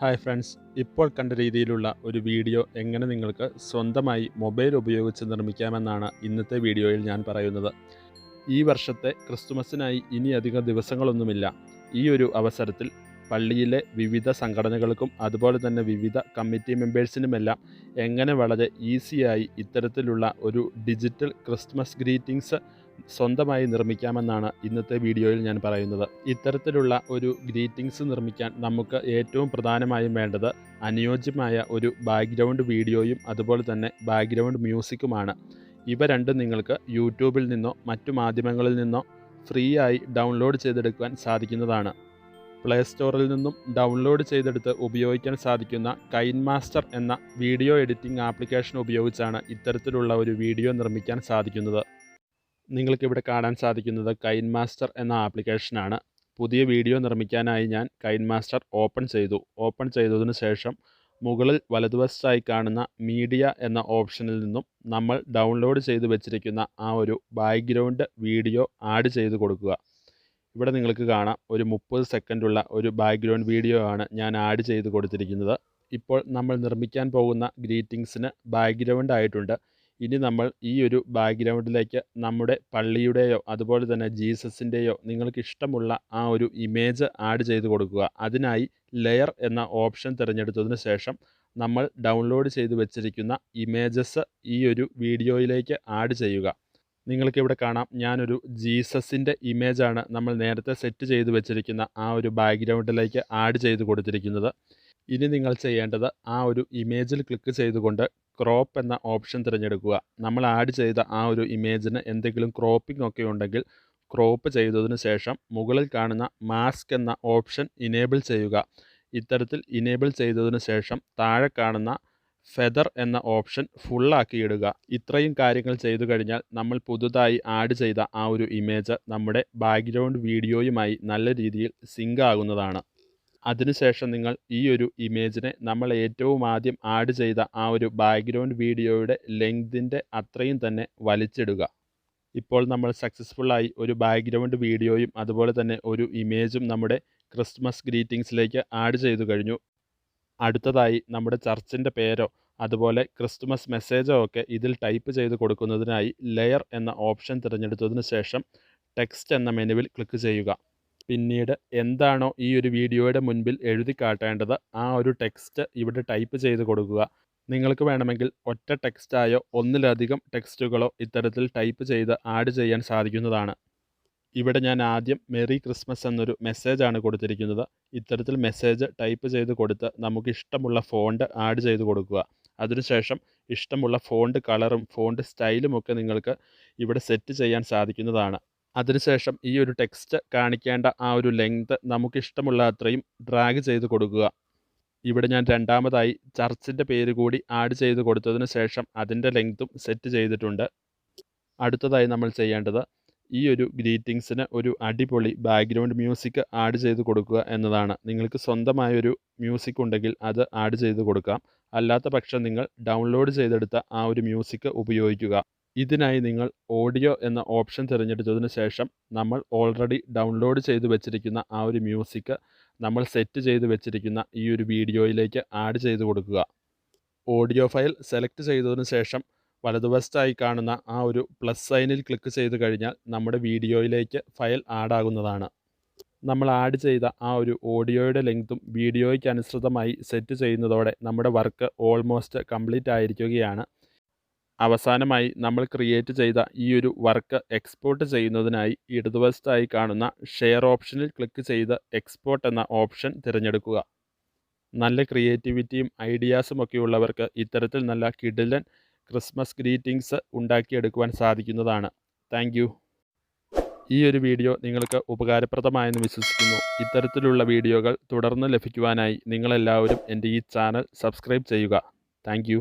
Hi friends, ഇപ്പോൾ കണ്ട രീതിയിലുള്ള ഒരു വീഡിയോ എങ്ങനെ നിങ്ങൾക്ക് സ്വന്തമായി മൊബൈൽ ഉപയോഗിച്ച് നിർമ്മിക്കാമെന്നാണ് ഇന്നത്തെ വീഡിയോയിൽ ഞാൻ പറയുന്നത്. ഈ വർഷത്തെ ക്രിസ്തുമസിനായി ഇനി അധികം ദിവസങ്ങളൊന്നുമില്ല. ഈ ഒരു അവസരത്തിൽ പള്ളിയിലെ വിവിധ സംഘടനകൾക്കും അതുപോലെ തന്നെ വിവിധ കമ്മിറ്റി മെമ്പേഴ്സിനുമെല്ലാം എങ്ങനെ വളരെ ഈസിയായി ഇത്തരത്തിലുള്ള ഒരു ഡിജിറ്റൽ ക്രിസ്മസ് ഗ്രീറ്റിംഗ്സ് സ്വന്തമായി നിർമ്മിക്കാമെന്നാണ് ഇന്നത്തെ വീഡിയോയിൽ ഞാൻ പറയുന്നത്. ഇത്തരത്തിലുള്ള ഒരു ഗ്രീറ്റിംഗ്സ് നിർമ്മിക്കാൻ നമുക്ക് ഏറ്റവും പ്രധാനമായും വേണ്ടത് അനുയോജ്യമായ ഒരു ബാക്ക്ഗ്രൗണ്ട് വീഡിയോയും അതുപോലെ തന്നെ ബാക്ക്ഗ്രൗണ്ട് മ്യൂസിക്കുമാണ്. ഇവ രണ്ടും നിങ്ങൾക്ക് യൂട്യൂബിൽ നിന്നോ മറ്റു മാധ്യമങ്ങളിൽ നിന്നോ ഫ്രീ ആയി ഡൗൺലോഡ് ചെയ്തെടുക്കുവാൻ സാധിക്കുന്നതാണ്. പ്ലേ സ്റ്റോറിൽ നിന്നും ഡൗൺലോഡ് ചെയ്തെടുത്ത് ഉപയോഗിക്കാൻ സാധിക്കുന്ന കൈൻമാസ്റ്റർ എന്ന വീഡിയോ എഡിറ്റിംഗ് ആപ്ലിക്കേഷൻ ഉപയോഗിച്ചാണ് ഇത്തരത്തിലുള്ള ഒരു വീഡിയോ നിർമ്മിക്കാൻ സാധിക്കുന്നത്. നിങ്ങൾക്കിവിടെ കാണാൻ സാധിക്കുന്നത് കൈൻമാസ്റ്റർ എന്ന ആപ്ലിക്കേഷനാണ്. പുതിയ വീഡിയോ നിർമ്മിക്കാനായി ഞാൻ കൈൻമാസ്റ്റർ ഓപ്പൺ ചെയ്തതിനു ശേഷം മുകളിൽ വലതുവശത്തായി കാണുന്ന മീഡിയ എന്ന ഓപ്ഷനിൽ നിന്നും നമ്മൾ ഡൗൺലോഡ് ചെയ്ത് വെച്ചിരിക്കുന്ന ആ ഒരു ബാക്ക്ഗ്രൗണ്ട് വീഡിയോ ആഡ് ചെയ്ത് കൊടുക്കുക. ഇവിടെ നിങ്ങൾക്ക് കാണാം, ഒരു 30 സെക്കൻഡുള്ള ഒരു ബാക്ക്ഗ്രൗണ്ട് വീഡിയോ ആണ് ഞാൻ ആഡ് ചെയ്ത് കൊടുത്തിരിക്കുന്നത്. ഇപ്പോൾ നമ്മൾ നിർമ്മിക്കാൻ പോകുന്ന ഗ്രീറ്റിംഗ്സിന് ബാക്ക്ഗ്രൗണ്ട് ആയിട്ടുണ്ട്. ഇനി നമ്മൾ ഈ ഒരു ബാക്ക്ഗ്രൗണ്ടിലേക്ക് നമ്മുടെ പള്ളിയുടെയോ അതുപോലെ തന്നെ ജീസസിൻ്റെയോ നിങ്ങൾക്ക് ഇഷ്ടമുള്ള ആ ഒരു ഇമേജ് ആഡ് ചെയ്ത് കൊടുക്കുക. അതിനായി ലെയർ എന്ന ഓപ്ഷൻ തിരഞ്ഞെടുത്തതിന് ശേഷം നമ്മൾ ഡൗൺലോഡ് ചെയ്ത് വെച്ചിരിക്കുന്ന ഇമേജസ് ഈ ഒരു വീഡിയോയിലേക്ക് ആഡ് ചെയ്യുക. നിങ്ങൾക്കിവിടെ കാണാം, ഞാനൊരു ജീസസിൻ്റെ ഇമേജാണ് നമ്മൾ നേരത്തെ സെറ്റ് ചെയ്ത് വെച്ചിരിക്കുന്ന ആ ഒരു ബാക്ക്ഗ്രൗണ്ടിലേക്ക് ആഡ് ചെയ്ത് കൊടുത്തിരിക്കുന്നത്. ഇനി നിങ്ങൾ ചെയ്യേണ്ടത് ആ ഒരു ഇമേജിൽ ക്ലിക്ക് ചെയ്തുകൊണ്ട് ക്രോപ്പ് എന്ന ഓപ്ഷൻ തിരഞ്ഞെടുക്കുക. നമ്മൾ ആഡ് ചെയ്ത ആ ഒരു ഇമേജിന് എന്തെങ്കിലും ക്രോപ്പിംഗ് ഒക്കെ ഉണ്ടെങ്കിൽ ക്രോപ്പ് ചെയ്തതിന് ശേഷം മുകളിൽ കാണുന്ന മാസ്ക് എന്ന ഓപ്ഷൻ ഇനേബിൾ ചെയ്യുക. ഇത്തരത്തിൽ ഇനേബിൾ ചെയ്തതിന് ശേഷം താഴെ കാണുന്ന ഫെദർ എന്ന ഓപ്ഷൻ ഫുള്ളാക്കി ഇടുക. ഇത്രയും കാര്യങ്ങൾ ചെയ്തു കഴിഞ്ഞാൽ നമ്മൾ പുതുതായി ആഡ് ചെയ്ത ആ ഒരു ഇമേജ് നമ്മുടെ ബാക്ക്ഗ്രൗണ്ട് വീഡിയോയുമായി നല്ല രീതിയിൽ സിങ്ക് ആകുന്നതാണ്. അതിനുശേഷം നിങ്ങൾ ഈ ഒരു ഇമേജിനെ നമ്മൾ ഏറ്റവും ആദ്യം ആഡ് ചെയ്ത ആ ഒരു ബാക്ക്ഗ്രൗണ്ട് വീഡിയോയുടെ ലെങ്തിൻ്റെ അത്രയും തന്നെ വലിച്ചിടുക. ഇപ്പോൾ നമ്മൾ സക്സസ്ഫുള്ളായി ഒരു ബാക്ക്ഗ്രൗണ്ട് വീഡിയോയും അതുപോലെ തന്നെ ഒരു ഇമേജും നമ്മുടെ ക്രിസ്മസ് ഗ്രീറ്റിംഗ്സിലേക്ക് ആഡ് ചെയ്തു കഴിഞ്ഞു. അടുത്തതായി നമ്മുടെ ചർച്ചിൻ്റെ പേരോ അതുപോലെ ക്രിസ്മസ് മെസ്സേജോ ഒക്കെ ഇതിൽ ടൈപ്പ് ചെയ്ത് കൊടുക്കുന്നതിനായി ലെയർ എന്ന ഓപ്ഷൻ തിരഞ്ഞെടുത്തതിന് ശേഷം ടെക്സ്റ്റ് എന്ന മെനുവിൽ ക്ലിക്ക് ചെയ്യുക. പിന്നീട് എന്താണോ ഈ ഒരു വീഡിയോയുടെ മുൻപിൽ എഴുതി കാട്ടേണ്ടത് ആ ഒരു ടെക്സ്റ്റ് ഇവിടെ ടൈപ്പ് ചെയ്ത് കൊടുക്കുക. നിങ്ങൾക്ക് വേണമെങ്കിൽ ഒറ്റ ടെക്സ്റ്റായോ ഒന്നിലധികം ടെക്സ്റ്റുകളോ ഇത്തരത്തിൽ ടൈപ്പ് ചെയ്ത് ആഡ് ചെയ്യാൻ സാധിക്കുന്നതാണ്. ഇവിടെ ഞാൻ ആദ്യം മെറി ക്രിസ്മസ് എന്നൊരു മെസ്സേജാണ് കൊടുത്തിരിക്കുന്നത്. ഇത്തരത്തിൽ മെസ്സേജ് ടൈപ്പ് ചെയ്ത് കൊടുത്ത് നമുക്ക് ഇഷ്ടമുള്ള ഫോണ്ട് ആഡ് ചെയ്ത് കൊടുക്കുക. അതിനുശേഷം ഇഷ്ടമുള്ള ഫോണ്ട് കളറും ഫോണ്ട് സ്റ്റൈലും ഒക്കെ നിങ്ങൾക്ക് ഇവിടെ സെറ്റ് ചെയ്യാൻ സാധിക്കുന്നതാണ്. അതിനുശേഷം ഈ ഒരു ടെക്സ്റ്റ് കാണിക്കേണ്ട ആ ഒരു ലെങ്ത് നമുക്കിഷ്ടമുള്ള അത്രയും ഡ്രാഗ് ചെയ്ത് കൊടുക്കുക. ഇവിടെ ഞാൻ രണ്ടാമതായി ചർച്ചിൻ്റെ പേര് കൂടി ആഡ് ചെയ്ത് കൊടുത്തതിന് ശേഷം അതിൻ്റെ ലെങ്തും സെറ്റ് ചെയ്തിട്ടുണ്ട്. അടുത്തതായി നമ്മൾ ചെയ്യേണ്ടത് ഈ ഒരു ഗ്രീറ്റിംഗ്സിന് ഒരു അടിപൊളി ബാക്ക്ഗ്രൗണ്ട് മ്യൂസിക് ആഡ് ചെയ്ത് കൊടുക്കുക എന്നതാണ്. നിങ്ങൾക്ക് സ്വന്തമായൊരു മ്യൂസിക് ഉണ്ടെങ്കിൽ അത് ആഡ് ചെയ്ത് കൊടുക്കാം. അല്ലാത്ത പക്ഷം നിങ്ങൾ ഡൗൺലോഡ് ചെയ്തെടുത്ത ആ ഒരു മ്യൂസിക് ഉപയോഗിക്കുക. ഇതിനായി നിങ്ങൾ ഓഡിയോ എന്ന ഓപ്ഷൻ തിരഞ്ഞെടുത്തതിന് ശേഷം നമ്മൾ ഓൾറെഡി ഡൗൺലോഡ് ചെയ്ത് വെച്ചിരിക്കുന്ന ആ ഒരു മ്യൂസിക് നമ്മൾ സെറ്റ് ചെയ്ത് വെച്ചിരിക്കുന്ന ഈ ഒരു വീഡിയോയിലേക്ക് ആഡ് ചെയ്ത് കൊടുക്കുക. ഓഡിയോ ഫയൽ സെലക്ട് ചെയ്തതിന് ശേഷം വലതുവശത്തായി കാണുന്ന ആ ഒരു പ്ലസ് സൈനിൽ ക്ലിക്ക് ചെയ്ത് കഴിഞ്ഞാൽ നമ്മുടെ വീഡിയോയിലേക്ക് ഫയൽ ആഡാകുന്നതാണ്. നമ്മൾ ആഡ് ചെയ്ത ആ ഒരു ഓഡിയോയുടെ ലെങ്തും വീഡിയോയ്ക്ക് അനുസൃതമായി സെറ്റ് ചെയ്യുന്നതോടെ നമ്മുടെ വർക്ക് ഓൾമോസ്റ്റ് കംപ്ലീറ്റ് ആയിരിക്കുകയാണ്. അവസാനമായി നമ്മൾ ക്രിയേറ്റ് ചെയ്ത ഈ ഒരു വർക്ക് എക്സ്പോർട്ട് ചെയ്യുന്നതിനായി ഇടതുവശത്തായി കാണുന്ന ഷെയർ ഓപ്ഷനിൽ ക്ലിക്ക് ചെയ്ത് എക്സ്പോർട്ട് എന്ന ഓപ്ഷൻ തിരഞ്ഞെടുക്കുക. നല്ല ക്രിയേറ്റിവിറ്റിയും ഐഡിയാസും ഒക്കെ ഉള്ളവർക്ക് ഇത്തരത്തിൽ നല്ല കിടിലൻ ക്രിസ്മസ് ഗ്രീറ്റിംഗ്സ് ഉണ്ടാക്കിയെടുക്കുവാൻ സാധിക്കുന്നതാണ്. Thank you. ഈ ഒരു വീഡിയോ നിങ്ങൾക്ക് ഉപകാരപ്രദമായെന്ന് വിശ്വസിക്കുന്നു. ഇത്തരത്തിലുള്ള വീഡിയോകൾ തുടർന്ന് ലഭിക്കുവാനായി നിങ്ങളെല്ലാവരും എൻ്റെ ഈ ചാനൽ സബ്സ്ക്രൈബ് ചെയ്യുക. Thank you.